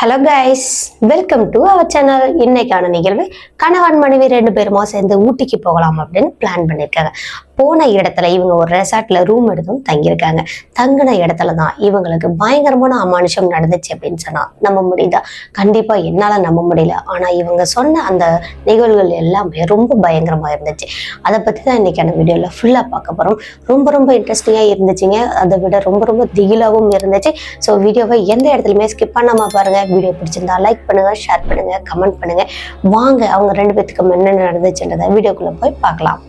Hello guys, welcome to our channel. இன்னைக்கான நிகழ்வு கணவன் மனைவி 2 பேருமா சேர்ந்து ஊட்டிக்கு போகலாம் அப்படின்னு பிளான் பண்ணியிருக்காங்க. போன இடத்துல இவங்க ஒரு ரெசார்ட்ல ரூம் எடுத்தும் தங்கியிருக்காங்க. தங்கின இடத்துல தான் இவங்களுக்கு பயங்கரமான அமானுஷம் நடந்துச்சு அப்படின்னு சொன்னா நம்ப முடியுதா? கண்டிப்பா என்னால நம்ப முடியல. ஆனா இவங்க சொன்ன அந்த நிகழ்வுகள் எல்லாமே ரொம்ப பயங்கரமா இருந்துச்சு. அதை பத்தி தான் இன்னைக்கான வீடியோல ஃபுல்லா பார்க்க போறோம். ரொம்ப இன்ட்ரெஸ்டிங்கா இருந்துச்சுங்க. அதை விட ரொம்ப திகிலாவும் இருந்துச்சு. ஸோ வீடியோவை எந்த இடத்துலையுமே ஸ்கிப் பண்ணாம பாருங்க. வீடியோ பிடிச்சிருந்தா லைக் பண்ணுங்க, ஷேர் பண்ணுங்க, கமெண்ட் பண்ணுங்க. வாங்க அவங்க 2 பேத்துக்கும் என்ன நடந்துச்சுன்றதை வீடியோக்குள்ள போய் பார்க்கலாம்.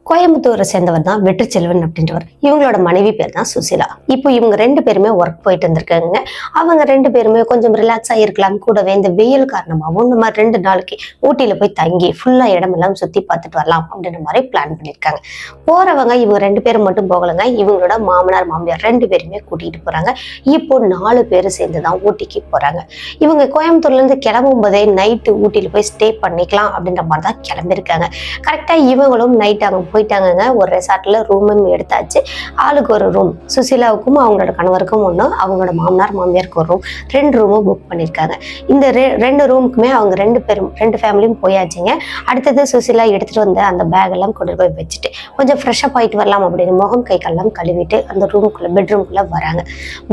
கோயம்புத்தூரை சேர்ந்தவர் தான் வெற்றிச்செல்வன் அப்படின்றவர். இவங்களோட மனைவி பேர் தான் சுசிலா. இப்போ இவங்க 2 பேருமே ஒர்க் போயிட்டு இருந்திருக்காங்க. அவங்க 2 பேருமே கொஞ்சம் ரிலாக்ஸா இருக்கலாம், கூடவே இந்த வெயில் காரணமாகவும் நம்ம 2 நாளைக்கு ஊட்டியில போய் தங்கி ஃபுல்லா இடமெல்லாம் சுத்தி பார்த்துட்டு வரலாம் அப்படின்ற மாதிரி பிளான் பண்ணியிருக்காங்க. போறவங்க இவங்க 2 பேரும் மட்டும் போகலங்க, இவங்களோட மாமனார் மாமியார் 2 பேருமே கூட்டிட்டு போறாங்க. இப்போ 4 பேர் சேர்ந்து தான் ஊட்டிக்கு போறாங்க. இவங்க கோயம்புத்தூர்ல இருந்து கிளம்பும் போதே நைட்டு ஊட்டியில போய் ஸ்டே பண்ணிக்கலாம் அப்படின்ற மாதிரி தான் கிளம்பியிருக்காங்க. கரெக்டா இவங்களும் நைட் அங்க போயிட்டாங்க. ஒரு ரெசார்ட்ல ரூமும் எடுத்தாச்சு. ஆளுக்கு ஒரு ரூம், சுசிலாவுக்கும் அவங்களோட கணவருக்கும் ஒன்று, அவங்களோட மாமனார் மாமியாருக்கு ஒரு ரூம், 2 ரூமும் புக் பண்ணியிருக்காங்க. இந்த 2 ரூமுக்குமே அவங்க 2 ஃபேமிலியும் போயாச்சுங்க. அடுத்தது சுசிலா எடுத்துட்டு வந்த அந்த பேக் எல்லாம் கொண்டு போய் வச்சுட்டு கொஞ்சம் ஃப்ரெஷ்ஷப் ஆகிட்டு வரலாம் அப்படின்னு முகம் கை கல்லாம் கழுவிட்டு அந்த ரூமுக்குள்ள பெட்ரூம்குள்ள வராங்க.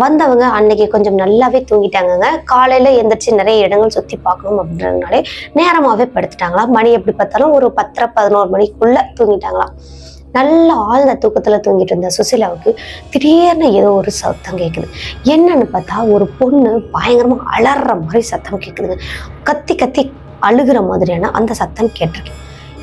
வந்தவங்க அன்னைக்கு கொஞ்சம் நல்லாவே தூங்கிட்டாங்க. காலையில எந்திரிச்சு நிறைய இடங்கள் சுற்றி பார்க்கணும் அப்படின்றதுனாலே நேரமாகவே படுத்துட்டாங்களாம். மணி எப்படி பார்த்தாலும் ஒரு 10-11 மணிக்குள்ள தூங்கிட்டாங்களாம். நல்ல ஆழ்ந்த தூக்கத்துல தூங்கிட்டு இருந்த சுசிலாவுக்கு திடீர்னு ஏதோ ஒரு சத்தம் கேட்குது. என்னன்னு பார்த்தா ஒரு பொண்ணு பயங்கரமா அலற மாதிரி சத்தம் கேட்குதுங்க. கத்தி அழுகிற மாதிரியான அந்த சத்தம் கேட்டிருக்கு.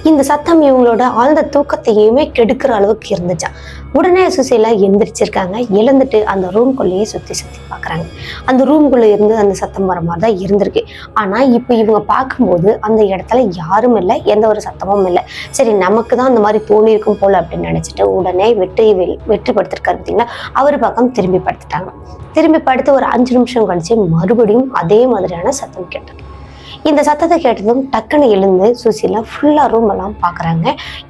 இந்த சத்தம் இவங்களோட ஆழ்ந்த தூக்கத்தையுமே கெடுக்கிற அளவுக்கு இருந்துச்சா. உடனே சுசிலா எந்திரிச்சிருக்காங்க. எழுந்துட்டு அந்த ரூம்குள்ளேயே சுற்றி பார்க்குறாங்க. அந்த ரூம்குள்ளே இருந்து அந்த சத்தம் வர மாதிரி தான் இருந்திருக்கு. ஆனால் இப்போ இவங்க பார்க்கும்போது அந்த இடத்துல யாரும் இல்லை, எந்த ஒரு சத்தமும் இல்லை. சரி, நமக்கு தான் அந்த மாதிரி தோணியிருக்கும் போல அப்படின்னு நினச்சிட்டு உடனே வெற்றி படுத்திருக்காரு பார்த்தீங்களா, அவர் பக்கம் திரும்பி படுத்துட்டாங்க. திரும்பி படுத்து ஒரு 5 நிமிஷம் கழிச்சு மறுபடியும் அதே மாதிரியான சத்தம் கேட்டது. இந்த சத்தத்தை கேட்டதும் டக்குன்னு எழுந்து சுசிலா ஃபுல்லா ரூம் எல்லாம் பாக்குறாங்க.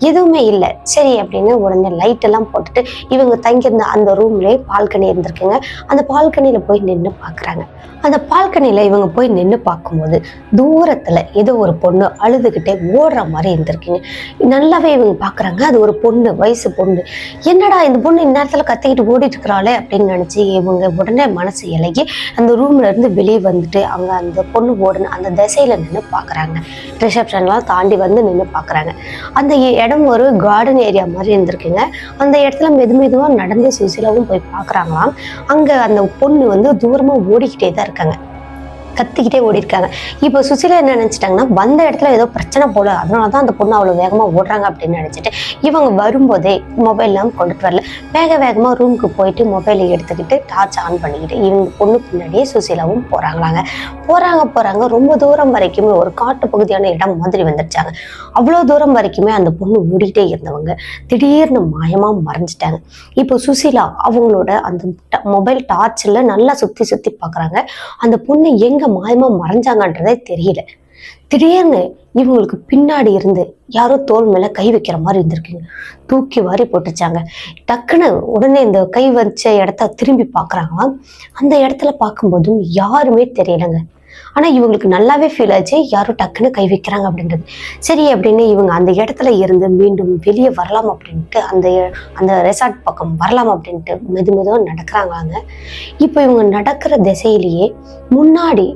எதுவுமே இல்லை. சரி அப்படின்னு உடனே லைட் எல்லாம் போட்டுட்டு இவங்க தங்கியிருந்த அந்த ரூம்லயே பால்கனி இருந்திருக்குங்க. அந்த பால்கனியில போய் நின்று பாக்குறாங்க. அந்த பால்கனியில இவங்க போய் நின்று பார்க்கும்போது தூரத்துல ஏதோ ஒரு பொண்ணு அழுதுகிட்டே ஓடுற மாதிரி இருந்திருக்குங்க. நல்லாவே இவங்க பாக்குறாங்க, அது ஒரு பொண்ணு, வயசு பொண்ணு. என்னடா இந்த பொண்ணு இந்நேரத்துல கத்திக்கிட்டு ஓடிட்டு இருக்கிறாளே அப்படின்னு நினைச்சு இவங்க உடனே மனசு இலகி அந்த ரூம்ல இருந்து வெளியே வந்துட்டு அவங்க அந்த பொண்ணு ஓடுன அந்த திசையில நின்று பாக்குறாங்க. ரிசப்ஷன்லாம் தாண்டி வந்து நின்று பாக்குறாங்க. அந்த இடம் ஒரு கார்டன் ஏரியா மாதிரி இருந்திருக்குங்க. அந்த இடத்துல மெதுவா நடந்து சுசிலாவும் போய் பாக்குறாங்களாம். அங்க அந்த பொண்ணு வந்து தூரமா ஓடிக்கிட்டே தான் இருக்காங்க, கத்திக்கிட்டே ஓடி இருக்காங்க. இப்போ சுசிலா என்ன நினைச்சிட்டாங்கன்னா, வந்த இடத்துல ஏதோ பிரச்சனை போல, அதனாலதான் அந்த பொண்ணு அவ்வளவு வேகமா ஓடுறாங்க அப்படின்னு நினைச்சிட்டு இவங்க வரும்போதே மொபைல் எல்லாம் கொண்டுட்டு வரல. வேகமா ரூமுக்கு போயிட்டு மொபைலை எடுத்துக்கிட்டு டார்ச் ஆன் பண்ணிக்கிட்டு இவங்க பொண்ணுக்கு முன்னாடியே சுசிலாவும் போறாங்க. ரொம்ப தூரம் வரைக்குமே ஒரு காட்டு பகுதியான இடம் மாதிரி வந்துருச்சாங்க. அவ்வளவு தூரம் வரைக்குமே அந்த பொண்ணு ஓடிட்டே இருந்தவங்க திடீர்னு மாயமா மறைஞ்சிட்டாங்க. இப்போ சுசிலா அவங்களோட அந்த மொபைல் டார்ச்ல நல்லா சுத்தி பாக்குறாங்க. அந்த பொண்ணு எங்க மாயமா மறைஞ்சாங்கன்றதே தெரியல. திடீர்னு இவங்களுக்கு பின்னாடி இருந்து யாரோ தோல் மேல கை வைக்கிற மாதிரி இருந்திருக்குங்க. தூக்கி வாரி போட்டுச்சாங்க. டக்குன்னு உடனே இந்த கை வச்ச இடத்த திரும்பி பாக்குறாங்களாம். அந்த இடத்துல பார்க்கும்போதும் யாருமே தெரியலங்க. ஆனா இவங்களுக்கு நல்லாவே ஃபீல் ஆச்சு, யாரும் டக்குன்னு கை வைக்கிறாங்க அப்படின்றது. சரி அப்படின்னு இவங்க அந்த இடத்துல இருந்து மீண்டும் வெளியே வரலாம் அப்படின்ட்டு அந்த ரெசார்ட் பக்கம் வரலாம் அப்படின்ட்டு மெதுவா நடக்கிறாங்களாங்க. இப்போ இவங்க நடக்கிற திசையிலேயே முன்னாடி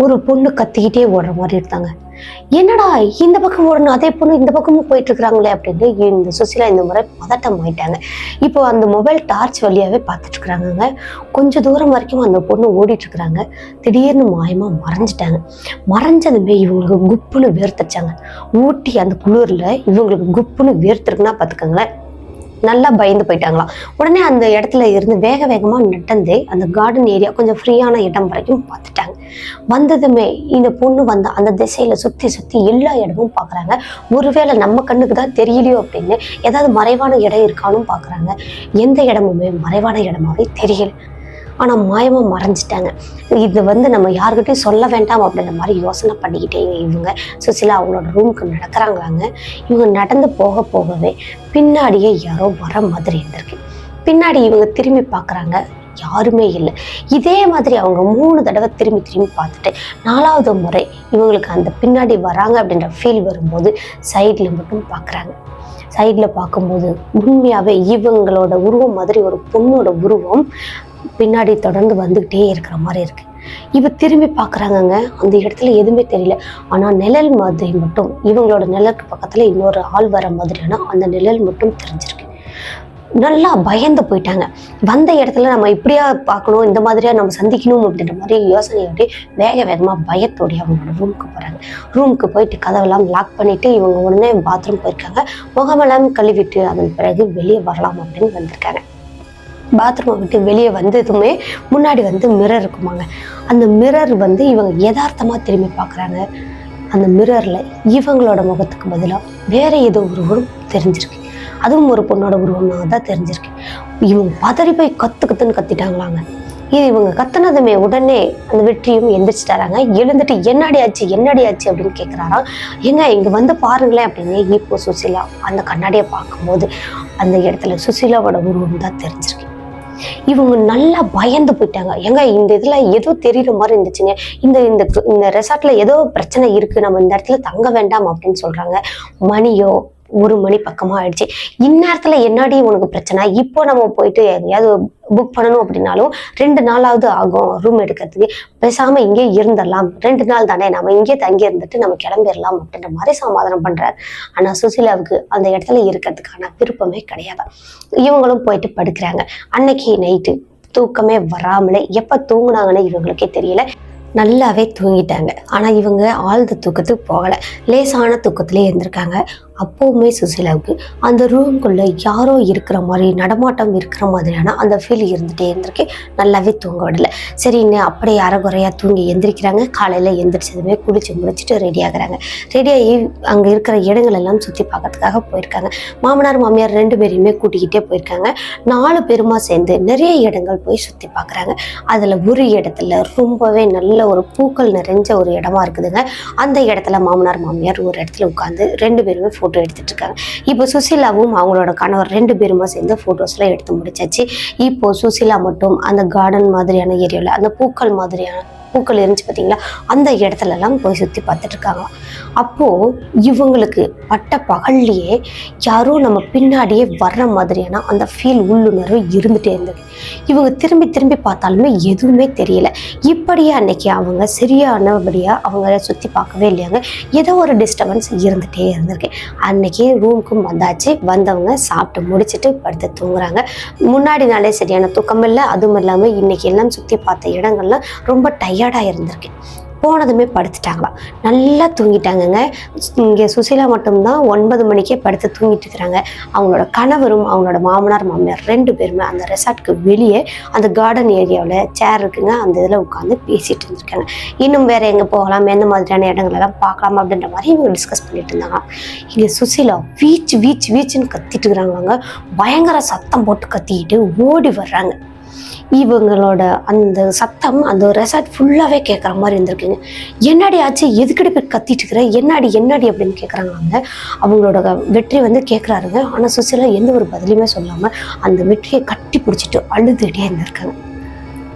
ஒரு பொண்ணு கத்திக்கிட்டே ஓடுற மாதிரி இருந்தாங்க. என்னடா இந்த பக்கம் ஓடணும், அதே பொண்ணு இந்த பக்கமும் போயிட்டு இருக்கிறாங்களே அப்படின்னு இந்த சுசிலா இந்த முறை பதட்டம் ஆயிட்டாங்க. இப்போ அந்த மொபைல் டார்ச் வழியாவே பார்த்துட்டு இருக்கிறாங்க. கொஞ்சம் தூரம் வரைக்கும் அந்த பொண்ணு ஓடிட்டு இருக்கிறாங்க. திடீர்னு மாயமா மறைஞ்சிட்டாங்க. மறைஞ்சதுமே இவங்களுக்கு குப்புன்னு வேர்த்துச்சாங்க. ஊட்டி அந்த குளிர்ல இவங்களுக்கு குப்புன்னு வேர்த்திருக்குன்னா பார்த்துக்கோங்களேன். நல்லா பயந்து போயிட்டாங்களாம். உடனே அந்த இடத்துல இருந்து வேகமா நடந்து அந்த கார்டன் ஏரியா கொஞ்சம் ஃப்ரீயான இடம் வரைக்கும் பார்த்துட்டாங்க. வந்ததுமே இந்த பொண்ணு வந்து அந்த திசையில சுத்தி எல்லா இடமும் பாக்குறாங்க. ஒருவேளை நம்ம கண்ணுக்கு தான் தெரியலையோ அப்படின்னு ஏதாவது மறைவான இடம் இருக்கான்னு பாக்குறாங்க. எந்த இடமுமே மறைவான இடமாவே தெரியல. ஆனா மாயமா மறைஞ்சிட்டாங்க. இது நம்ம யாருக்கிட்டையும் சொல்ல வேண்டாம் அப்படின்ற மாதிரி யோசனை பண்ணிக்கிட்டே இவங்க சுசிலா அவங்களோட ரூமுக்கு நடக்கிறாங்களாங்க. இவங்க நடந்து போக போகவே பின்னாடியே யாரோ வர மாதிரி இருந்திருக்கு. பின்னாடி இவங்க திரும்பி பார்க்குறாங்க, யாருமே இல்லை. இதே மாதிரி அவங்க 3 தடவை திரும்பி திரும்பி பார்த்துட்டு 4வது முறை இவங்களுக்கு அந்த பின்னாடி வராங்க அப்படின்ற ஃபீல் வரும்போது சைடில் மட்டும் பார்க்குறாங்க. சைடில் பார்க்கும்போது உண்மையாகவே இவங்களோட உருவம் மாதிரி ஒரு பொண்ணோட உருவம் பின்னாடி தொடர்ந்து வந்துக்கிட்டே இருக்கிற மாதிரி இருக்கு. இவ திரும்பி பார்க்குறாங்கங்க, அந்த இடத்துல எதுவுமே தெரியல. ஆனால் நிழல் மாதிரி மட்டும் இவங்களோட நிழலுக்கு பக்கத்தில் இன்னொரு ஆள் வர மாதிரியான அந்த நிழல் மட்டும் தெரிஞ்சிருக்கு. நல்லா பயந்து போயிட்டாங்க. வந்த இடத்துல நம்ம இப்படியா பார்க்கணும், இந்த மாதிரியா நம்ம சந்திக்கணும் அப்படின்ற மாதிரி யோசனையோட வேக வேகமாக பயத்தோடைய அவங்களோட ரூமுக்கு போகிறாங்க. ரூமுக்கு போயிட்டு கதவெல்லாம் லாக் பண்ணிட்டு இவங்க உடனே பாத்ரூம் போயிருக்காங்க. முகமெல்லாம் கழுவிட்டு அதன் பிறகு வெளியே வரலாம் அப்படின்னு வந்திருக்காங்க. பாத்ரூமை விட்டு வெளியே வந்ததுமே முன்னாடி மிரர் இருக்குமாங்க. அந்த மிரர் இவங்க யதார்த்தமாக திரும்பி பார்க்குறாங்க. அந்த மிரரில் இவங்களோட முகத்துக்கு பதிலாக வேற ஏதோ ஒரு உருவம் தெரிஞ்சிருக்கு. அதுவும் ஒரு பொண்ணோட உருவமாக தான் தெரிஞ்சிருக்கு. இவங்க பதறி போய் கத்துன்னு கத்திட்டாங்களாங்க. இவங்க கத்துனதுமே உடனே அந்த வெற்றியும் எந்திரிச்சிட்டாராங்க. எழுந்துட்டு என்னடி ஆச்சு அப்படின்னு கேட்குறாராம். ஏங்க இங்கே பாருங்களேன் அப்படின்னு. இப்போ சுசிலா அந்த கண்ணாடியை பார்க்கும்போது அந்த இடத்துல சுசிலாவோட உருவம் தான் தெரிஞ்சிருக்கு. இவங்க நல்லா பயந்து போயிட்டாங்க. ஏங்க இந்த இதுல ஏதோ தெரியுற மாதிரி இருந்துச்சுங்க, இந்த இந்த இந்த ரெசார்ட்ல ஏதோ பிரச்சனை இருக்கு, நம்ம இந்த இடத்துல தங்க வேண்டாம் அப்படின்னு சொல்றாங்க. மணியோ 1 மணி பக்கமா ஆயிடுச்சு. இந்நேரத்துல என்னடி உனக்கு பிரச்சனை, இப்போ நம்ம போயிட்டு எங்கேயாவது புக் பண்ணணும் அப்படின்னாலும் 2 நாளாவது ஆகும் ரூம் எடுக்கிறதுக்கு, பேசாம இங்கே இருந்துடலாம், 2 நாள் தானே, நம்ம இங்கே தங்கி இருந்துட்டு நம்ம கிளம்பிடலாம் அப்படின்ற மாதிரி சமாதானம் பண்றாரு. ஆனா சுசிலாவுக்கு அந்த இடத்துல இருக்கிறதுக்கான விருப்பமே கிடையாது. இவங்களும் போயிட்டு படுக்கிறாங்க. அன்னைக்கு நைட்டு தூக்கமே வராமலே எப்ப தூங்குனாங்கன்னு இவங்களுக்கே தெரியல. நல்லாவே தூங்கிட்டாங்க. ஆனால் இவங்க ஆழ்ந்த தூக்கத்துக்கு போகலை, லேசான தூக்கத்திலே இருந்திருக்காங்க. அப்போவுமே சுசிலாவுக்கு அந்த ரூம்குள்ளே யாரோ இருக்கிற மாதிரி, நடமாட்டம் இருக்கிற மாதிரியான அந்த ஃபீல் இருந்துகிட்டே இருந்திருக்கு. நல்லாவே தூங்க விடலை. சரின்னு அப்படியே அரைகுறையாக தூங்கி எந்திரிக்கிறாங்க. காலையில் எந்திரிச்சதுமே குளிச்சு முடிச்சுட்டு ரெடி ஆகுறாங்க. ரெடியாகி அங்கே இருக்கிற இடங்கள் எல்லாம் சுற்றி பார்க்கறதுக்காக போயிருக்காங்க. மாமனார் மாமியார் 2 பேரையுமே கூட்டிக்கிட்டே போயிருக்காங்க. 4 பேருமா சேர்ந்து நிறைய இடங்கள் போய் சுற்றி பார்க்குறாங்க. அதில் ஒரு இடத்துல ரொம்பவே நல்ல ஒரு பூக்கள் நிறைஞ்ச ஒரு இடமா இருக்குதுங்க. அந்த இடத்துல மாமனார் மாமியார் ஒரு இடத்துல உட்காந்து 2 பேருமே ஃபோட்டோ எடுத்துட்டு இருக்காங்க. இப்போ சுசிலாவும் அவங்களோட கணவர் 2 பேருமா சேர்ந்து ஃபோட்டோஸ்லாம் எடுத்து முடிச்சாச்சு. இப்போ சுசிலா மட்டும் அந்த கார்டன் மாதிரியான ஏரியாவில் அந்த பூக்கள் மாதிரியான பூக்கள் இருந்துச்சு பார்த்தீங்களா, அந்த இடத்துலலாம் போய் சுற்றி பார்த்துட்டு இருக்காங்க. அப்போது இவங்களுக்கு பட்ட பகல்லையே யாரோ நம்ம பின்னாடியே வர்ற மாதிரியான அந்த ஃபீல் உள்ளுணர்வு இருந்துகிட்டே இருந்தது. இவங்க திரும்பி திரும்பி பார்த்தாலுமே எதுவுமே தெரியல. இப்படியே அன்னைக்கு அவங்க சரியானபடியாக அவங்க சுற்றி பார்க்கவே இல்லையாங்க. ஏதோ ஒரு டிஸ்டர்பன்ஸ் இருந்துகிட்டே இருந்திருக்கு. அன்னைக்கு ரூமுக்கும் வந்தாச்சு. வந்தவங்க சாப்பிட்டு முடிச்சுட்டு படுத்து தூங்குறாங்க. முன்னாடி நாளே சரியான தூக்கம் இல்லை. அதுவும் இல்லாமல் இன்னைக்கு எல்லாம் சுற்றி பார்த்த இடங்கள்லாம் ரொம்ப டயர்டாக இருந்திருக்கு. போனதுமே படுத்துட்டாங்களாம். நல்லா தூங்கிட்டாங்கங்க. இங்கே சுசிலா மட்டும்தான் 9 மணிக்கே படுத்து தூங்கிட்டு இருக்கிறாங்க. அவங்களோட கணவரும் அவங்களோட மாமனார் மாமியார் 2 பேருமே அந்த ரெசார்ட்க்கு வெளியே அந்த கார்டன் ஏரியாவில் சேர் இருக்குங்க, அந்த இதில் உட்காந்து பேசிட்டு இருந்திருக்காங்க. இன்னும் வேற எங்கே போகலாம், எந்த மாதிரியான இடங்களெல்லாம் பார்க்கலாம் அப்படின்ற மாதிரி இவங்க டிஸ்கஸ் பண்ணிட்டு இருந்தாங்க. இங்கே சுசிலா வீச்சுன்னு கத்திட்டு இருக்கிறாங்க. பயங்கர சத்தம் போட்டு கத்திக்கிட்டு ஓடி வர்றாங்க. இவங்களோட அந்த சத்தம் அந்த ரெசார்ட் ஃபுல்லாகவே கேட்குற மாதிரி இருந்திருக்குங்க. என்னடி ஆச்சு, எதுக்கடி போய் கத்திட்டு இருக்கிற, என்னடி அப்படின்னு கேட்குறாங்க. அவங்களோட வெற்றி கேட்குறாருங்க. ஆனால் சுசிலா எந்த ஒரு பதிலுமே சொல்லாமல் அந்த வெற்றியை கட்டி பிடிச்சிட்டு அழுதுகிட்டே இருந்திருக்காங்க.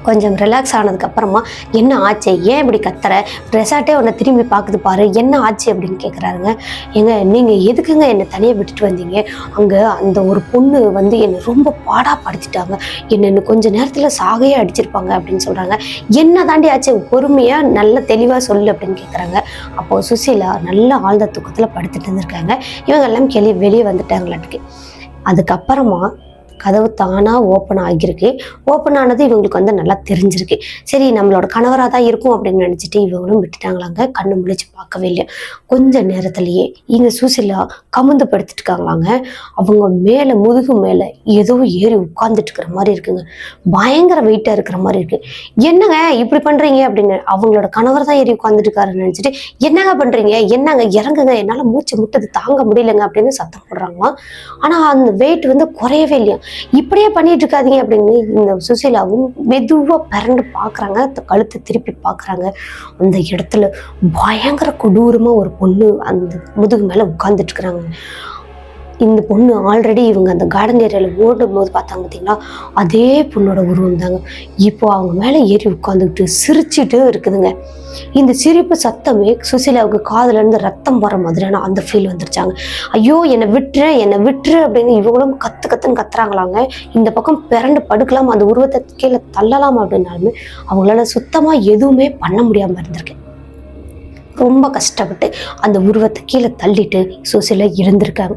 கொஞ்சம் ரிலாக்ஸ் ஆனதுக்கு அப்புறமா என்ன ஆச்சு, ஏன் இப்படி கத்துற, ரெசார்ட்டே உன்னை திரும்பி பார்க்குது பாரு, என்ன ஆச்சு அப்படின்னு கேட்குறாருங்க. ஏங்க நீங்கள் எதுக்குங்க என்னை தனியாக விட்டுட்டு வந்தீங்க, அங்கே அந்த ஒரு பொண்ணு என்னை ரொம்ப பாடாப்படுத்திட்டாங்க, என்னை கொஞ்சம் நேரத்தில் சாகையே அடிச்சிருப்பாங்க அப்படின்னு சொல்கிறாங்க. என்ன தாண்டி ஆச்சு, பொறுமையாக நல்ல தெளிவாக சொல்லு அப்படின்னு கேட்குறாங்க. அப்போது சுசிலா நல்ல ஆழ்ந்த தூக்கத்தில் படுத்துட்டு இருந்திருக்காங்க. இவங்க எல்லாம் வெளியே வந்துட்டாங்களாட்டுக்கு. அதுக்கப்புறமா கதவு தானாக ஓப்பன் ஆகியிருக்கு. ஓப்பன் ஆனது இவங்களுக்கு நல்லா தெரிஞ்சிருக்கு. சரி நம்மளோட கணவராக தான் இருக்கும் அப்படின்னு நினச்சிட்டு இவங்களும் விட்டுட்டாங்களாங்க. கண்ணு முழிச்சு பார்க்கவே இல்லையா. கொஞ்ச நேரத்துலேயே இங்கே சுசிலா கமுந்து படுத்துட்டு இருக்காங்களாங்க. அவங்க மேலே முதுகு மேலே ஏதோ ஏறி உட்கார்ந்துட்டு இருக்கிற மாதிரி இருக்குங்க. பயங்கர வெயிட்டாக இருக்கிற மாதிரி இருக்கு. என்னங்க இப்படி பண்ணுறீங்க அப்படின்னு அவங்களோட கணவர் தான் ஏறி உட்காந்துட்டு இருக்காருன்னு நினச்சிட்டு என்னங்க பண்ணுறீங்க, என்னங்க இறங்குங்க, என்னால் மூச்சு முட்டது தாங்க முடியலைங்க அப்படின்னு சத்தம் போடுறாங்களாம். ஆனால் அந்த வெயிட் குறையவே இல்லையா. இப்படியே பண்ணிட்டு இருக்காதீங்க அப்படின்னு இந்த சுசீலாவும் மெதுவா பிறண்டு பாக்குறாங்க, கழுத்தை திருப்பி பாக்குறாங்க. அந்த இடத்துல பயங்கர கொடூரமா ஒரு பொண்ணு அந்த முதுகு மேல உட்கார்ந்துட்டு இருக்கிறாங்க. இந்த பொண்ணு ஆல்ரெடி இவங்க அந்த கார்டன் ஏரியாவில் ஓடும் போது பார்த்தாங்க பார்த்தீங்களா, அதே பொண்ணோட உருவம் தாங்க. இப்போ அவங்க மேலே ஏறி உட்காந்துக்கிட்டு சிரிச்சுட்டு இருக்குதுங்க. இந்த சிரிப்பு சத்தமே சுசீலாவுக்கு காதுல இருந்து ரத்தம் வர மாதிரியான அந்த ஃபீல் வந்துருச்சாங்க. ஐயோ என்னை விட்டுரு அப்படின்னு இவங்களும் கத்துன்னு கத்துறாங்களாங்க. இந்த பக்கம் பிறண்டு படுக்கலாம், அந்த உருவத்தை கீழே தள்ளலாம் அப்படின்னாலுமே அவங்களால சுத்தமா எதுவுமே பண்ண முடியாம இருந்திருக்கு. ரொம்ப கஷ்டப்பட்டு அந்த உருவத்தை கீழே தள்ளிட்டு சுசீலா எழுந்திருக்காங்க.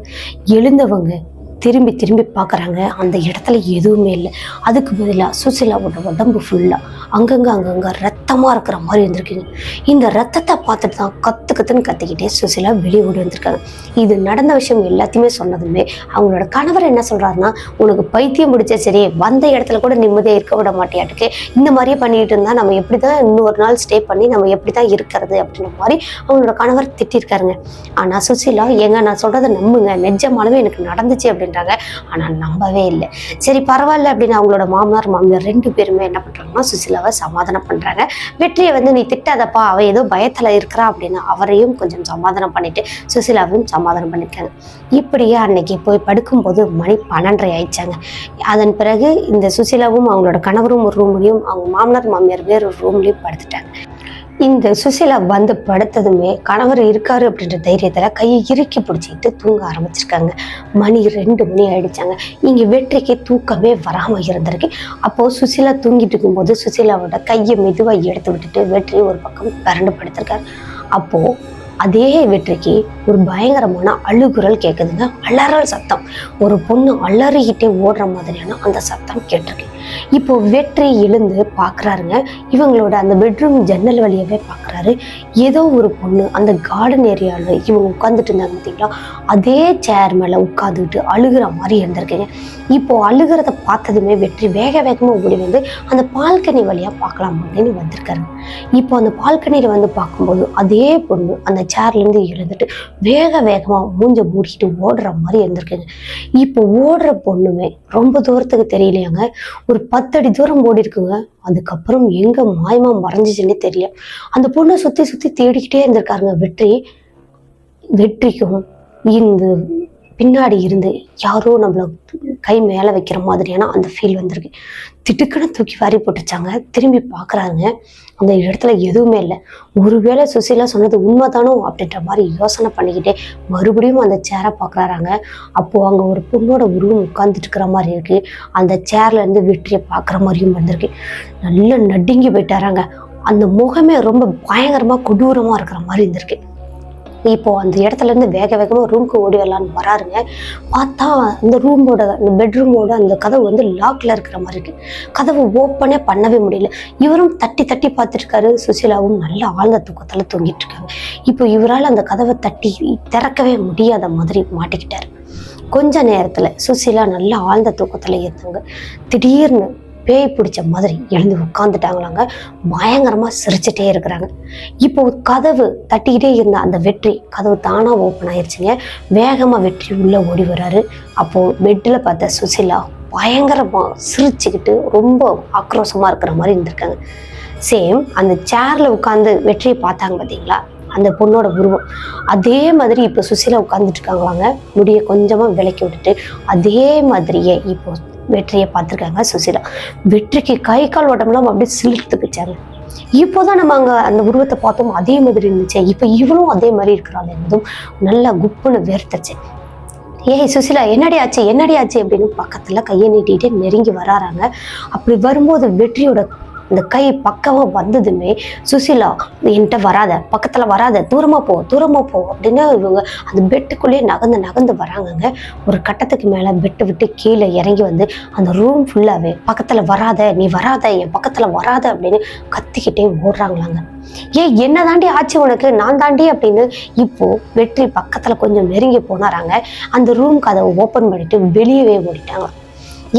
எழுந்தவங்க திரும்பி பார்க்குறாங்க. அந்த இடத்துல எதுவுமே இல்லை. அதுக்கு பதிலாக சுசீலாவோட உடம்பு ஃபுல்லாக அங்கங்கே ரத்தமாக இருக்கிற மாதிரி இருந்திருக்குங்க. இந்த ரத்தத்தை பார்த்துட்டு தான் கத்துன்னு கத்திக்கிட்டே சுசீலா வெளியே ஓடி வந்திருக்காங்க. இது நடந்த விஷயம் எல்லாத்தையுமே சொன்னதுமே அவங்களோட கணவர் என்ன சொல்கிறாருன்னா, உனக்கு பைத்தியம் பிடிச்ச சரி, வந்த இடத்துல கூட நிம்மதியாக இருக்க விட மாட்டியாட்டுக்கு, இந்த மாதிரியே பண்ணிட்டு இருந்தால் நம்ம எப்படி தான் இன்னொரு நாள் ஸ்டே பண்ணி நம்ம எப்படி தான் இருக்கிறது அப்படின்ற மாதிரி அவங்களோட கணவர் திட்டிருக்காருங்க. ஆனால் சுசீலா நான் சொல்கிறத நம்புங்க, நிஜமானவே எனக்கு நடந்துச்சு அப்படின்னு. ஆனா நம்பவே இல்லை. சரி பரவாயில்ல அப்படின்னு அவங்களோட மாமியார் 2 பேருமே என்ன பண்றாங்கன்னா சுசீலாவை சமாதானம் பண்றாங்க. வெற்றியை நீ திட்டாதப்பா, அவ ஏதோ பயத்துல இருக்கிறா அப்படின்னு அவரையும் கொஞ்சம் சமாதானம் பண்ணிட்டு சுசீலாவையும் சமாதானம் பண்ணிருக்காங்க. இப்படியே அன்னைக்கு போய் படுக்கும்போது மணி 12:30 ஆயிடுச்சாங்க. அதன் பிறகு இந்த சுசீலாவும் அவங்களோட கணவரும் ஒரு ரூம்லையும், அவங்க மாமியார் வேறு ஒரு ரூம்லையும் படுத்துட்டாங்க. இந்த சுசீலா வந்து படுத்ததுமே கணவர் இருக்காரு அப்படின்ற தைரியத்துல கையை இறுக்கி பிடிச்சிட்டு தூங்க ஆரம்பிச்சிருக்காங்க. மணி 2 மணி ஆயிடுச்சாங்க. இங்க வெற்றிக்கு தூக்கமே வராம இருந்திருக்கு. அப்போ சுசீலா தூங்கிட்டு இருக்கும்போது சுசீலாவோட கையை மெதுவா எடுத்து விட்டுட்டு வெற்றி ஒரு பக்கம் பிறண்டு படுத்திருக்காரு. அப்போ அதே வெற்றிக்கு ஒரு பயங்கரமான அழுகுரல் கேட்குதுங்க. அலறல் சத்தம், ஒரு பொண்ணு அலறிக்கிட்டே ஓடுற மாதிரியான அந்த சத்தம் கேட்டிருக்கு. இப்போ வெற்றி எழுந்து பாக்குறாருங்க. இவங்களோட அந்த பெட்ரூம் ஜன்னல் வழியாவே பாக்குறாரு. ஏதோ ஒரு பொண்ணு அந்த கார்டன் ஏரியாவில் இவங்க உட்காந்துட்டு இருந்தாங்க பார்த்தீங்களா, அதே சேர் மேல உட்காந்துக்கிட்டு அழுகிற மாதிரி இருந்திருக்குங்க. இப்போ அழுகிறத பார்த்ததுமே வெற்றி வேகமா ஓடி வந்து அந்த பால்கனி வழியா பார்க்கலாம் அப்படின்னு வந்திருக்காரு. இப்போ அந்த பால்கனியில பார்க்கும்போது அதே பொண்ணு அந்த சேர்ல இருந்து எழுந்துட்டு வேகமா மூஞ்ச மூடிக்கிட்டு ஓடுற மாதிரி இருந்திருக்குங்க. இப்போ ஓடுற பொண்ணுமே ரொம்ப தூரத்துக்கு தெரியலையாங்க, ஒரு 10 அடி தூரம் ஓடி இருக்குங்க. அதுக்கப்புறம் எங்க மாயமா மறைஞ்சிச்சுன்னே தெரியல. அந்த பொண்ணை சுத்தி தேடிக்கிட்டே இருந்திருக்காருங்க வெற்றிக்கும் இந்த பின்னாடி இருந்து யாரோ நம்மள கை மேல வைக்கிற மாதிரியான அந்த ஃபீல் வந்திருக்கு. திடுக்குன்னு தூக்கி வாரி போட்டுச்சாங்க. திரும்பி பாக்குறாங்க, அந்த இடத்துல எதுவுமே இல்லை. ஒருவேளை சுசீலா சொன்னது உண்மைதானோ அப்படின்ற மாதிரி யோசனை பண்ணிக்கிட்டே மறுபடியும் அந்த சேரை பாக்குறாங்க. அப்போ அங்க ஒரு பொண்ணோட உருவம் உட்கார்ந்துட்டு இருக்கிற மாதிரி இருக்கு. அந்த சேர்ல இருந்து வெற்றியை பாக்குற மாதிரியும் வந்திருக்கு. நல்லா நடுங்கி போயிட்டாராங்க. அந்த முகமே ரொம்ப பயங்கரமா கொடூரமா இருக்கிற மாதிரி இருந்திருக்கு. இப்போ அந்த இடத்துல இருந்து வேகமா ரூமுக்கு ஓடி வரலான்னு வராருங்க. பார்த்தா அந்த ரூமோட அந்த பெட்ரூமோட அந்த கதவு லாக்ல இருக்கிற மாதிரி இருக்கு. கதவு ஓப்பனே பண்ணவே முடியல. இவரும் தட்டி பார்த்துட்டு இருக்காரு. சுசீலாவும் நல்ல ஆழ்ந்த தூக்கத்துல தூங்கிட்டு இருக்காங்க. இப்போ இவரால் அந்த கதவை தட்டி திறக்கவே முடியாத மாதிரி மாட்டிக்கிட்டாரு. கொஞ்ச நேரத்துல சுசீலா நல்ல ஆழ்ந்த தூக்கத்துல இருந்தாங்க. திடீர்னு பேய் பிடிச்ச மாதிரி எழுந்து உட்காந்துட்டாங்களாங்க. பயங்கரமா சிரிச்சுட்டே இருக்கிறாங்க. இப்போ கதவு தட்டிக்கிட்டே இருந்த அந்த வெற்றி கதவு தானா ஓப்பன் ஆயிடுச்சுங்க. வேகமா வெற்றி உள்ள ஓடி வர்றாரு. அப்போ பெட்ல பார்த்த சுசீலா பயங்கரமா சிரிச்சுக்கிட்டு ரொம்ப ஆக்ரோஷமா இருக்கிற மாதிரி இருந்திருக்காங்க. சேம் அந்த சேர்ல உட்காந்து வெற்றியை பார்த்தாங்க பார்த்தீங்களா, அந்த பொண்ணோட உருவம் அதே மாதிரி இப்போ சுசீலா உட்காந்துட்டு இருக்காங்களாங்க. முடிய கொஞ்சமா விலக்கி விட்டுட்டு அதே மாதிரியே இப்போ வெற்றியை பார்த்துருக்காங்க சுசீலா. வெற்றிக்கு கை கால் உடம்புலாம் அப்படியே சிலிர்த்துக்குச்சாங்க. இப்போதான் நம்ம அங்க அந்த உருவத்தை பார்த்தோம், அதே மாதிரி இருந்துச்சு. இப்ப இவளும் அதே மாதிரி இருக்கிறாள் என்பதும் நல்லா குப்புன்னு வேர்த்துச்சு. ஏய் சுசீலா என்னடி ஆச்சு அப்படின்னு பக்கத்துல கையை நீட்டிட்டு நெருங்கி வராறாங்க. அப்படி வரும்போது வெற்றியோட இந்த கை பக்கமா வந்ததுமே சுசீலா என்கிட்ட வராத, பக்கத்துல வராத, தூரமா போ அப்படின்னு இவங்க அந்த பெட்டுக்குள்ளேயே நகர்ந்து வராங்கங்க. ஒரு கட்டத்துக்கு மேல பெட்டை விட்டு கீழே இறங்கி அந்த ரூம் ஃபுல்லாவே பக்கத்துல வராத, நீ வராத, என் பக்கத்துல வராத அப்படின்னு கத்திக்கிட்டே ஓடுறாங்களாங்க. ஏன் என்ன தாண்டி ஆச்சு உனக்கு, நான் தாண்டி அப்படின்னு இப்போ வெற்றி பக்கத்துல கொஞ்சம் நெருங்கி போனாராங்க. அந்த ரூம் கதவை ஓப்பன் பண்ணிட்டு வெளியவே ஓடிட்டாங்க.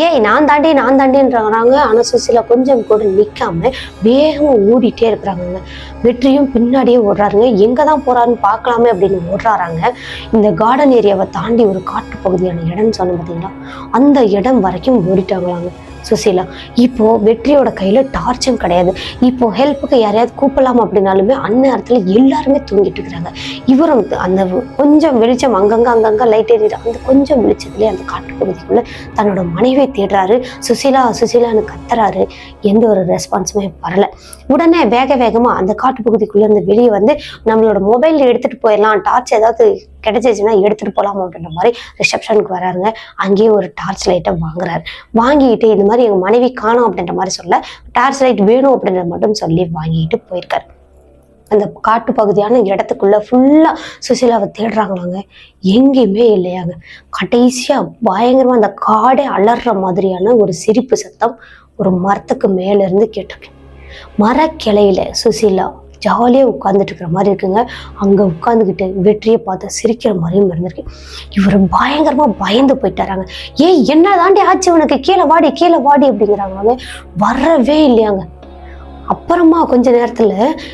ஏய் நான் தாண்டின்றாங்க. ஆனா சுசிலா கொஞ்சம் கூட நிக்காம வேகமா ஓடிட்டே இருக்கிறாங்க. வெற்றியும் பின்னாடியே ஓடுறாருங்க. எங்கதான் போறாருன்னு பார்க்கலாமே அப்படின்னு ஓடுறாராங்க. இந்த கார்டன் ஏரியாவை தாண்டி ஒரு காட்டு பகுதியான இடம்னு சொன்ன பார்த்தீங்களா, அந்த இடம் வரைக்கும் ஓடிட்டாங்களாங்க சுசீலா. இப்போ வெற்றியோட கையில டார்ச்சும் கிடையாது. இப்போ ஹெல்ப்புக்கு யாரையாவது கூப்பிடலாம் அப்படின்னாலுமே அந்நேரத்துல எல்லாருமே தூங்கிட்டு இருக்கிறாங்க. இவரும் அந்த கொஞ்சம் வெளிச்சம் அங்கங்க லைட் எரியுது, அந்த கொஞ்சம் வெளிச்சத்துலேயே அந்த காட்டுப்பகுதிக்குள்ள தன்னோட மனைவியை தேடுறாரு. சுசீலான்னு கத்துறாரு. எந்த ஒரு ரெஸ்பான்ஸுமே வரல. உடனே வேகமா அந்த காட்டுப்பகுதிக்குள்ள இருந்து வெளியே வந்து நம்மளோட மொபைல் எடுத்துட்டு போயிடலாம், டார்ச் ஏதாவது கிடைச்சிச்சுன்னா எடுத்துட்டு போகலாம் அப்படின்ற மாதிரி ரிசப்ஷனுக்கு வராருங்க. அங்கேயே ஒரு டார்ச் லைட்டை வாங்குறாரு. வாங்கிட்டு இந்த மாதிரி எங்க மனைவி காணும் அப்படின்ற மாதிரி சொல்ல, டார்ச் லைட் வேணும் அப்படின்றத மட்டும் சொல்லி வாங்கிட்டு போயிருக்காரு. அந்த காட்டு பகுதியான இடத்துக்குள்ள ஃபுல்லா சுசீலாவை தேடுறாங்களாங்க. எங்கேயுமே இல்லையாங்க. கடைசியா பயங்கரமா அந்த காடே அலற மாதிரியான ஒரு சிரிப்பு சத்தம் ஒரு மரத்துக்கு மேல இருந்து கேட்டிருக்கு. மரக்கிளையில சுசீலா ஜாலியா உட்கார்ந்துட்டு இருக்கிற மாதிரி இருக்குங்க. அங்க உட்கார்ந்துக்கிட்டு வெற்றியை பார்த்து சிரிக்கிற மாதிரியும் இருந்திருக்கு. இவர் பயங்கரமா பயந்து போயிட்டாராங்க. ஏய் என்ன தாண்டி ஆச்சு உனக்கு, கீழே வாடி அப்படிங்கிறாங்க. வரவே இல்லையாங்க. அப்புறமா கொஞ்ச நேரத்துல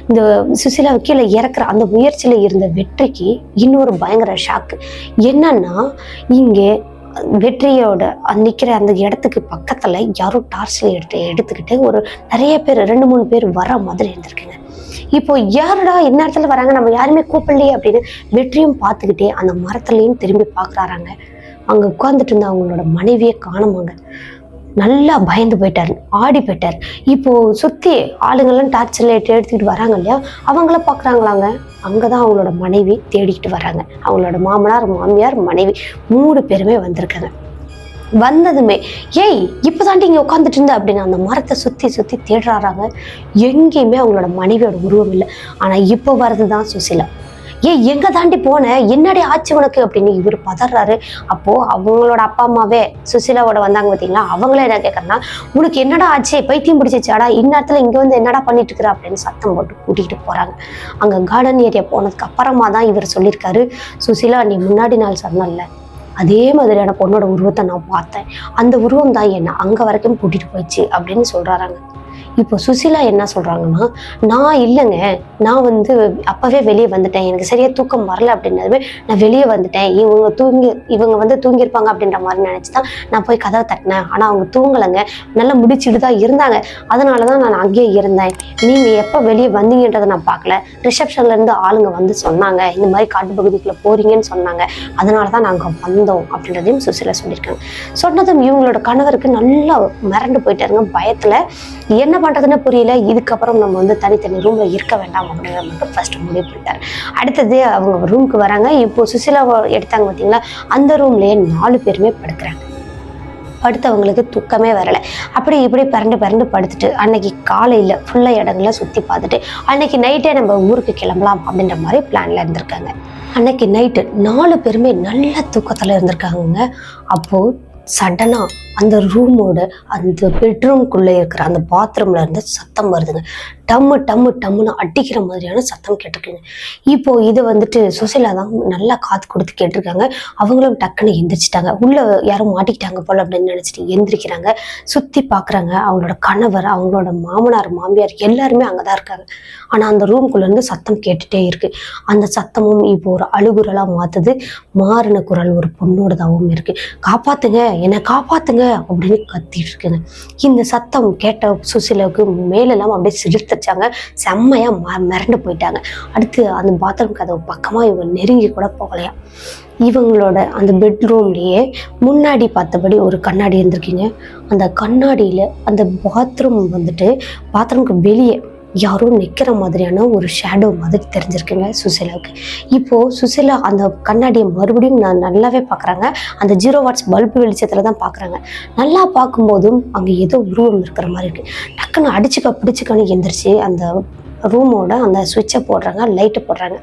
இந்த சுசீலாவை கீழே இறக்குற அந்த முயற்சியில இருந்த வெற்றிக்கு இன்னொரு பயங்கர ஷாக்கு. என்னன்னா, இங்கே வெற்றியோட நிக்கிற அந்த இடத்துக்கு பக்கத்துல யாரும் டார்ச்ல எடுத்துக்கிட்டு ஒரு நிறைய பேர் 2-3 பேர் வர மாதிரி இருந்திருக்குங்க. இப்போ யாருடா என்ன இடத்துல வராங்க, நம்ம யாருமே கூப்பிடலையே அப்படின்னு வெற்றியும் பார்த்துக்கிட்டே அந்த மரத்துலயும் திரும்பி பாக்குறாங்க. அங்க உட்கார்ந்துட்டு இருந்த அவங்களோட மனைவியை காணுமாங்க. நல்லா பயந்து போயிட்டாரு, ஆடி போயிட்டாரு. இப்போ சுத்தி ஆளுங்கெல்லாம் டார்ச் லைட் எடுத்துக்கிட்டு வராங்க இல்லையா, அவங்கள பாக்குறாங்களாங்க. அங்கதான் அவங்களோட மனைவி தேடிக்கிட்டு வராங்க. அவங்களோட மாமனார் மனைவி 3 பேருமே வந்திருக்காங்க. வந்ததுமே ஏய் இப்பதாண்டி இங்க உட்காந்துட்டு இருந்த அப்படின்னு அந்த மரத்தை சுத்தி தேடுறாங்க. எங்கேயுமே அவங்களோட மனைவியோட உருவம் இல்லை. ஆனா இப்போ வர்றதுதான் சுசீலா. ஏய் எங்க தாண்டி போன, என்னடி ஆச்சு உனக்கு அப்படின்னு இவர் பதறாரு. அப்போ அவங்களோட அப்பா அம்மாவே சுசீலாவோட வந்தாங்க பார்த்தீங்களா, அவங்களே என்ன கேட்கறேன்னா, உனக்கு என்னடா ஆச்சு, பைத்தியம் பிடிச்சிச்சாடா, இந்நேரத்துல இங்க வந்து என்னடா பண்ணிட்டு இருக்கிற அப்படின்னு சத்தம் போட்டு கூட்டிகிட்டு போறாங்க. அங்க கார்டன் ஏரியா போனதுக்கு அப்புறமா தான் இவர் சொல்லியிருக்காரு, சுசீலா நீ முன்னாடி நாள் சொன்னல அதே மாதிரியான பொண்ணோட உருவத்தை நான் பார்த்தேன், அந்த உருவம் தான் என்ன அங்க வரைக்கும் கூட்டிட்டு போயிடுச்சு அப்படின்னு சொல்றாங்க. இப்போ சுசீலா என்ன சொல்றாங்கன்னா, நான் இல்லைங்க, நான் வந்து அப்பவே வெளியே வந்துட்டேன், எனக்கு சரியா தூக்கம் வரல அப்படின்னதுமே நான் வெளியே வந்துட்டேன், இவங்க வந்து தூங்கியிருப்பாங்க அப்படின்ற மாதிரி நினைச்சுதான் நான் போய் கதவை தட்டினேன். ஆனா அவங்க தூங்கலைங்க, நல்லா முடிச்சுட்டு தான் இருந்தாங்க, அதனாலதான் நான் அங்கேயே இருந்தேன். நீங்க எப்ப வெளியே வந்தீங்கன்றதை நான் பார்க்கல, ரிசப்ஷன்ல இருந்து ஆளுங்க வந்து சொன்னாங்க இந்த மாதிரி காட்டு பகுதிக்குள்ள போறீங்கன்னு சொன்னாங்க, அதனாலதான் நாங்க வந்தோம் அப்படின்றதையும் சுசீலா சொல்லியிருக்காங்க. சொன்னதும் இவங்களோட கணவருக்கு நல்லா மிரண்டு போயிட்டாருங்க. பயத்துல என்ன பண்றதுன்னு புரியல. இதுக்கப்புறம் நம்ம வந்து தனித்தனி ரூம்ல இருக்க வேண்டாம் அப்படிங்கிற மட்டும் ஃபர்ஸ்ட் முடிவு பண்ணிட்டாரு. அடுத்தது அவங்க ரூமுக்கு வராங்க. இப்போ சுசீலாவை எடுத்தாங்க பார்த்தீங்களா, அந்த ரூம்லயே 4 பேருமே படுக்கிறாங்க. படுத்தவங்களுக்கு தூக்கமே வரல. அப்படி இப்படி பரண்டு படுத்துட்டு அன்னைக்கு காலையில ஃபுல்லா இடங்களை சுத்தி பார்த்துட்டு அன்னைக்கு நைட்டே நம்ம ஊருக்கு கிளம்பலாம் அப்படின்ற மாதிரி பிளான்ல இருந்திருக்காங்க. அன்னைக்கு நைட்டு 4 பேருமே நல்ல தூக்கத்துல இருந்திருக்காங்க. அப்போ சடனா அந்த ரூமோட அந்த பெட்ரூம்குள்ளே இருக்கிற அந்த பாத்ரூம்ல இருந்து சத்தம் வருதுங்க. டம்முன்னு அடிக்கிற மாதிரியான சத்தம் கேட்டிருக்குங்க. இப்போ இதை வந்துட்டு சுசீலா தான் நல்லா காது கொடுத்து கேட்டிருக்காங்க. அவங்களும் டக்குன்னு எந்திரிச்சிட்டாங்க. உள்ள யாரும் மாட்டிக்கிட்டாங்க போல அப்படின்னு நினைச்சிட்டு எந்திரிக்கிறாங்க. சுத்தி பாக்குறாங்க. அவங்களோட கணவர், அவங்களோட மாமியார் எல்லாருமே அங்கதான் இருக்காங்க. ஆனா அந்த ரூம்குள்ள இருந்து சத்தம் கேட்டுட்டே இருக்கு. அந்த சத்தமும் இப்போ ஒரு அழுகுரலா மாத்துது. மாறின குரல் ஒரு பொண்ணோடதாகவும் இருக்கு. காப்பாத்துங்க, என்னை காப்பாத்துங்க அப்படின்னு கத்திட்டு இருக்குங்க. இந்த சத்தம் கேட்ட சுசீலாவுக்கு மேலெல்லாம் அப்படியே சிலிர்த்துச்சாங்க. செம்மையா மிரண்டு போயிட்டாங்க. அடுத்து அந்த பாத்ரூம் கதவு பக்கமா இவங்க நெருங்கி கூட போகலையா. இவங்களோட அந்த பெட்ரூம்லயே முன்னாடி பார்த்தபடி ஒரு கண்ணாடி இருந்திருக்கீங்க. அந்த கண்ணாடியில அந்த பாத்ரூமுக்கு வெளியே யாரோ நிக்கிற மாதிரியான ஒரு ஷேடோ மாதிரி தெரிஞ்சிருக்குங்க சுசீலாவுக்கு. இப்போ சுசீலா அந்த கண்ணாடியை மறுபடியும் நான் நல்லாவே பாக்குறாங்க. அந்த 0 வாட்ஸ் பல்பு வெளிச்சத்துல தான் பாக்குறாங்க. நல்லா பார்க்கும்போதும் அங்க ஏதோ உருவம் இருக்கிற மாதிரி இருக்கு. டக்குன்னு பிடிச்சுக்கன்னு எந்திரிச்சு அந்த ரூமோட அந்த சுவிட்சை போடுறாங்க, லைட்டை போடுறாங்க.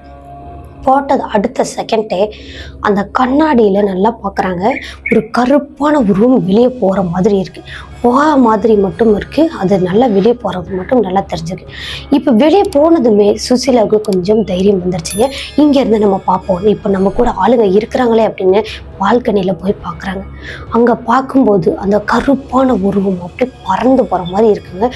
போட்டது அடுத்த செகண்டே அந்த கண்ணாடியில் நல்லா பார்க்குறாங்க. ஒரு கருப்பான உருவம் வெளியே போகிற மாதிரி இருக்குது. புகை மாதிரி மட்டும் இருக்குது. அது நல்லா வெளியே போகிறது மட்டும் நல்லா தெரிஞ்சுது. இப்போ வெளியே போனதுமே சுசீலாவுக்கு கொஞ்சம் தைரியம் வந்துருச்சுங்க. இங்கேருந்து நம்ம பார்ப்போம், இப்போ நம்ம கூட ஆளுங்க இருக்கிறாங்களே அப்படின்னு பால்கனியில் போய் பார்க்குறாங்க. அங்கே பார்க்கும்போது அந்த கருப்பான உருவம் அப்படியே பறந்து போகிற மாதிரி இருக்குங்க.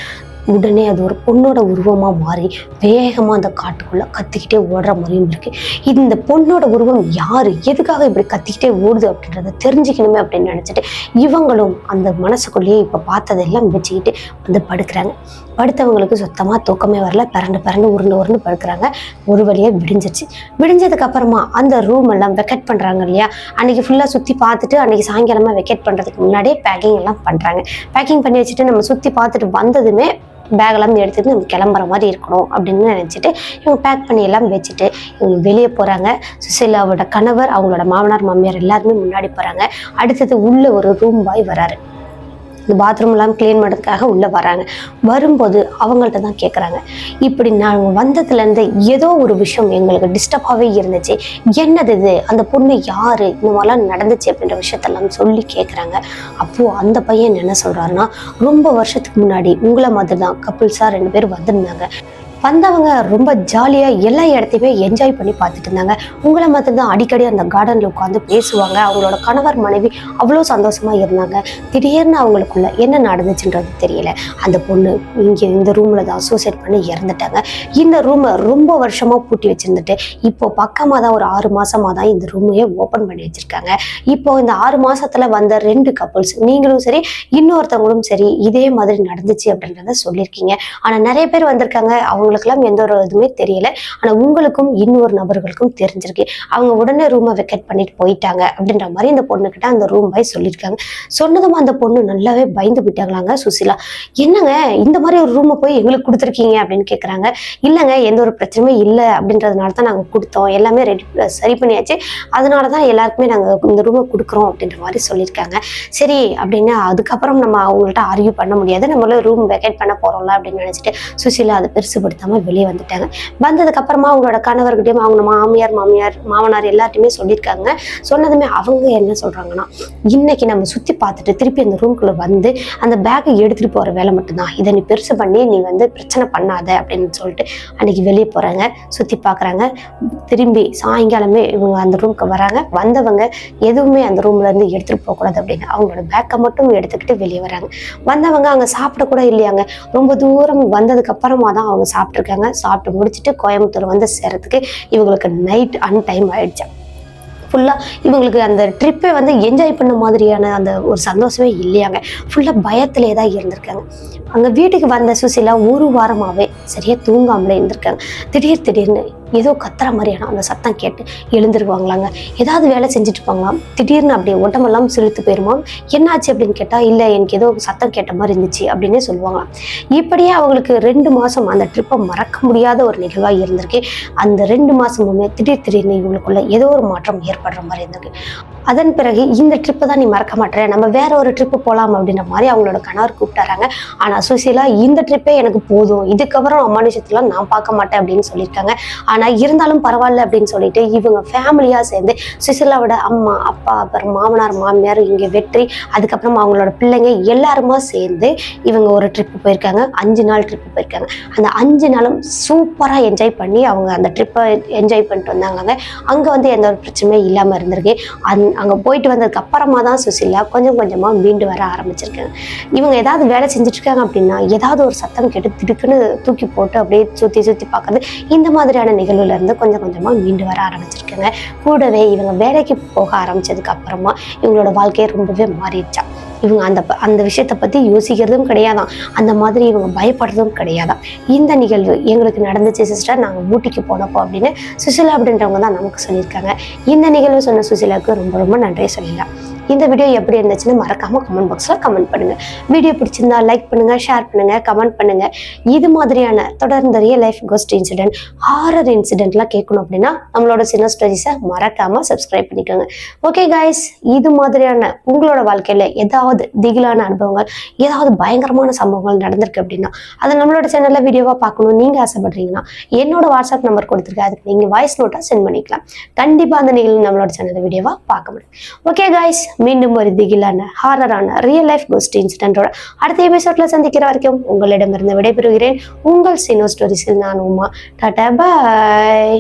உடனே அது ஒரு பொண்ணோட உருவமாக மாறி வேகமாக அந்த காட்டுக்குள்ளே கத்திக்கிட்டே ஓடுற மாதிரியும் இருக்குது. இந்த பொண்ணோட உருவம் யார், எதுக்காக இப்படி கத்திக்கிட்டே ஓடுது அப்படின்றத தெரிஞ்சுக்கணுமே அப்படின்னு நினச்சிட்டு இவங்களும் அந்த மனசுக்குள்ளேயே இப்போ பார்த்ததெல்லாம் வச்சுக்கிட்டு வந்து படுக்கிறாங்க. படுத்தவங்களுக்கு சுத்தமாக தூக்கமே வரல. பரண்டு உருண்டு படுக்கிறாங்க. ஒரு வழியாக விடிஞ்சிச்சு. விடிஞ்சதுக்கு அப்புறமா அந்த ரூம் எல்லாம் வெக்கேட் பண்ணுறாங்க இல்லையா, அன்றைக்கி ஃபுல்லாக சுற்றி பார்த்துட்டு அன்றைக்கி சாயங்காலமாக வெக்கேட் பண்ணுறதுக்கு முன்னாடியே பேக்கிங் எல்லாம் பண்ணுறாங்க. பேக்கிங் பண்ணி வச்சுட்டு நம்ம சுற்றி பார்த்துட்டு வந்ததுமே பேக்கெல்லாம் எடுத்துகிட்டு நம்ம கிளம்புற மாதிரி இருக்கணும் அப்படின்னு நினச்சிட்டு இவங்க பேக் பண்ணி எல்லாம் வச்சுட்டு இவங்க வெளியே போகிறாங்க. சுசீலாவோட கணவர், அவங்களோட மாமனார் மாமியார் எல்லாருமே முன்னாடி போகிறாங்க. அடுத்தது உள்ள ஒரு ரூம் பாய் வராரு. இந்த பாத்ரூம் எல்லாம் கிளீன் பண்ணுறதுக்காக உள்ளே வராங்க. வரும்போது அவங்கள்ட்ட தான் கேட்குறாங்க, இப்படி நாங்கள் வந்ததுலேருந்து ஏதோ ஒரு விஷயம் எங்களுக்கு டிஸ்டர்பாகவே இருந்துச்சு, என்னது இது, அந்த பொண்ணு யார், இந்த மாதிரிலாம் நடந்துச்சு அப்படின்ற விஷயத்தெல்லாம் சொல்லி கேட்குறாங்க. அப்போது அந்த பையன் என்ன சொல்கிறாருன்னா, ரொம்ப வருஷத்துக்கு முன்னாடி உங்களை மாதிரி தான் கப்புள்ஸாக 2 பேர் வந்திருந்தாங்க. வந்தவங்க ரொம்ப ஜாலியாக எல்லா இடத்தையுமே என்ஜாய் பண்ணி பார்த்துட்டு இருந்தாங்க. உங்களை மாதிரி தான் அடிக்கடி அந்த கார்டனில் உட்காந்து பேசுவாங்க. அவங்களோட கணவர் மனைவி அவ்வளோ சந்தோஷமாக இருந்தாங்க. திடீர்னு அவங்களுக்குள்ள என்ன நடந்துச்சுன்றது தெரியல. அந்த பொண்ணு இங்கே இந்த ரூமில் தான் சூசைட் பண்ணி இறந்துட்டாங்க. இந்த ரூமை ரொம்ப வருஷமாக பூட்டி வச்சுருந்துட்டு இப்போ பக்கமாக தான் ஒரு 6 மாதமாக தான் இந்த ரூமையே ஓப்பன் பண்ணி வச்சுருக்காங்க. இப்போ இந்த 6 மாதத்தில் வந்த 2 கப்புள்ஸ், நீங்களும் சரி இன்னொருத்தவங்களும் சரி, இதே மாதிரி நடந்துச்சு அப்படின்றத சொல்லியிருக்கீங்க. ஆனால் நிறைய பேர் வந்திருக்காங்க, அவங்களுக்கெல்லாம் எந்த ஒரு இதுவுமே தெரியல. ஆனால் உங்களுக்கும் இன்னொரு நபர்களுக்கும் தெரிஞ்சிருக்கு. அவங்க உடனே ரூமை வெக்கேட் பண்ணிட்டு போயிட்டாங்க அப்படின்ற மாதிரி இந்த பொண்ணுக்கிட்ட அந்த ரூம் பாய் சொல்லியிருக்காங்க. சொன்னதும் அந்த பொண்ணு நல்லாவே பயந்து போயிட்டாங்களாங்க. சுசீலா, என்னங்க இந்த மாதிரி ஒரு ரூமை போய் எங்களுக்கு கொடுத்துருக்கீங்க அப்படின்னு கேட்குறாங்க. இல்லைங்க, எந்த ஒரு பிரச்சனையுமே இல்லை அப்படின்றதுனால தான் நாங்கள் கொடுத்தோம், எல்லாமே சரி பண்ணியாச்சு, அதனால தான் எல்லாருக்குமே நாங்கள் இந்த ரூமை கொடுக்குறோம் அப்படின்ற மாதிரி சொல்லியிருக்காங்க. சரி அப்படின்னு அதுக்கப்புறம் நம்ம அவங்கள்ட்ட ஆர்கியூ பண்ண முடியாது, நம்மளும் ரூம் வெக்கேட் பண்ண போகிறோம்ல அப்படின்னு நினச்சிட்டு சுசீலா அதை பெருசுபடுத்தாமல் வெளியே வந்துட்டாங்க. வந்ததுக்கு அப்புறமா அவங்களோட கணவர்கிட்டையும் அவங்க மாமனார் எல்லாத்தையுமே சொல்லியிருக்காங்க. சொன்னதுமே அவங்க என்ன சொல்றாங்கன்னா, இன்னைக்கு நம்ம சுற்றி பார்த்துட்டு திருப்பி அந்த ரூம்குள்ளே வந்து அந்த பேக்கை எடுத்துகிட்டு போகிற வேலை மட்டும்தான், இதை நீ பெருசு பண்ணி நீ வந்து பிரச்சனை பண்ணாத அப்படின்னு சொல்லிட்டு அன்னைக்கு வெளியே போகிறாங்க. சுற்றி பார்க்குறாங்க. திரும்பி சாயங்காலமே இவங்க அந்த ரூமுக்கு வராங்க. வந்தவங்க எதுவுமே அந்த ரூம்லேருந்து எடுத்துகிட்டு போகக்கூடாது அப்படின்னு அவங்களோட பேக்கை மட்டும் எடுத்துக்கிட்டு வெளியே வராங்க. வந்தவங்க அங்கே சாப்பிட கூட இல்லையாங்க. ரொம்ப தூரம் வந்ததுக்கு அப்புறமா தான் அவங்க சாப்பிட்ருக்காங்க. சாப்பிட்டு முடிச்சுட்டு கோயம்புத்தூர் வந்து சேர்றதுக்கு இவங்களுக்கு நைட் டைம் ஆயிடுச்சு. ஃபுல்லாக இவங்களுக்கு அந்த ட்ரிப்பை வந்து என்ஜாய் பண்ண மாதிரியான அந்த ஒரு சந்தோஷமே இல்லையாங்க. ஃபுல்லாக பயத்திலே தான் இருந்திருக்காங்க. அங்கே வீட்டுக்கு வந்த சுசீலா 1 வாரமாகவே சரியாக தூங்காமலே இருந்திருக்காங்க. திடீர்னு ஏதோ கத்துற மாதிரியான அந்த சத்தம் கேட்டு எழுந்திருவாங்களாங்க. ஏதாவது வேலை செஞ்சுட்டு இருப்பாங்களாம். திடீர்னு அப்படியே உடம்பெல்லாம் சிலுத்து போயிருமா. என்னாச்சு அப்படின்னு கேட்டால், இல்லை எனக்கு ஏதோ சத்தம் கேட்ட மாதிரி இருந்துச்சு அப்படின்னே சொல்லுவாங்களாம். இப்படியே அவங்களுக்கு 2 மாதம் அந்த ட்ரிப்பை மறக்க முடியாத ஒரு நிகழ்வாக இருந்திருக்கு. அந்த 2 மாதமுமே திடீர்னு இவங்களுக்குள்ள ஏதோ ஒரு மாற்றம் ஏற்படுற மாதிரி இருந்திருக்கு. அதன் பிறகு இந்த ட்ரிப்பை தான் நீ மறக்க மாட்டேற, நம்ம வேற ஒரு ட்ரிப்பு போகலாம் அப்படின்ற மாதிரி அவங்களோட கணவர் கூப்பிட்டாராங்க. ஆனால் சுசீலா, இந்த ட்ரிப்பே எனக்கு போதும், இதுக்கப்புறம் அமானுஷத்துலாம் நான் பார்க்க மாட்டேன் அப்படின்னு சொல்லியிருக்காங்க. ஆனால் இருந்தாலும் பரவாயில்ல அப்படின்னு சொல்லிட்டு இவங்க ஃபேமிலியாக சேர்ந்து சுசீலாவோட அம்மா அப்பா அப்புறம் மாமனார் மாமியார் இங்கே வெற்றி, அதுக்கப்புறம் அவங்களோட பிள்ளைங்க எல்லாருமா சேர்ந்து இவங்க ஒரு ட்ரிப்பு போயிருக்காங்க. 5 நாள் ட்ரிப்பு போயிருக்காங்க. அந்த 5 நாளும் சூப்பராக என்ஜாய் பண்ணி அவங்க அந்த ட்ரிப்பை என்ஜாய் பண்ணிட்டு வந்தாங்க. அங்கே வந்து எந்த ஒரு பிரச்சனையும் இல்லாமல் இருந்திருக்கு. அங்கே போயிட்டு வந்ததுக்கு அப்புறமா தான் சுசீலா கொஞ்சம் கொஞ்சமாக மீண்டு வர ஆரம்பிச்சிருக்காங்க. இவங்க ஏதாவது வேலை செஞ்சுட்ருக்காங்க அப்படின்னா ஏதாவது ஒரு சத்தம் கேட்டு திடுக்குன்னு தூக்கி போட்டு அப்படியே சுற்றி பார்க்குறது, இந்த மாதிரியான நிகழ்வுலேருந்து கொஞ்சம் கொஞ்சமாக மீண்டு வர ஆரம்பிச்சிருக்காங்க. கூடவே இவங்க வேலைக்கு போக ஆரம்பித்ததுக்கு அப்புறமா இவங்களோட வாழ்க்கையை ரொம்பவே மாறிடுச்சா. இவங்க அந்த விஷயத்தை பற்றி யோசிக்கிறதும் கிடையாதான், அந்த மாதிரி இவங்க பயப்படுறதும் கிடையாதான். இந்த நிகழ்வு எங்களுக்கு நடந்துச்சு சிஸ்டர், நாங்கள் ஊட்டிக்கு போனப்போ அப்படின்னு சுசீலா அப்படின்றவங்க தான் நமக்கு சொல்லியிருக்காங்க. இந்த நிகழ்வு சொன்ன சுசீலாவுக்கு ரொம்ப ரொம்ப நன்றியை சொல்லிடலாம். இந்த வீடியோ எப்படி இருந்துச்சுன்னு மறக்காமல் கமெண்ட் பாக்ஸில் கமெண்ட் பண்ணுங்கள். வீடியோ பிடிச்சிருந்தா லைக் பண்ணுங்கள், ஷேர் பண்ணுங்கள், கமெண்ட் பண்ணுங்கள். இது மாதிரியான தொடர்ந்து real life ghost incident, horror இன்சிடென்ட்லாம் கேட்கணும் அப்படின்னா நம்மளோட சின்ன ஸ்டோரிஸை மறக்காமல் சப்ஸ்கிரைப் பண்ணிக்கோங்க. ஓகே கைஸ், இது மாதிரியான உங்களோட வாழ்க்கையில் ஏதாவது ஏதாவது திகிலான அனுபவங்கள், ஏதாவது பயங்கரமான சம்பவங்கள் நடந்திருக்கு அப்படின்னா அதை நம்மளோட சேனல்ல வீடியோவா பார்க்கணும் நீங்க ஆசைப்படுறீங்கன்னா என்னோட வாட்ஸ்அப் நம்பர் கொடுத்துருக்கேன், அதுக்கு நீங்க வாய்ஸ் நோட்டா சென்ட் பண்ணிக்கலாம். கண்டிப்பா அந்த நிகழ்வு நம்மளோட சேனல்ல வீடியோவா பார்க்க முடியும். ஓகே காய்ஸ், மீண்டும் ஒரு திகிலான ஹாரரான ரியல் லைஃப் கோஸ்ட் இன்சிடென்ட்டோட அடுத்த எபிசோட்ல சந்திக்கிற வரைக்கும் உங்களிடமிருந்து விடைபெறுகிறேன். உங்கள் சினோ ஸ்டோரிஸில் நான் உமா. டாடா பாய்.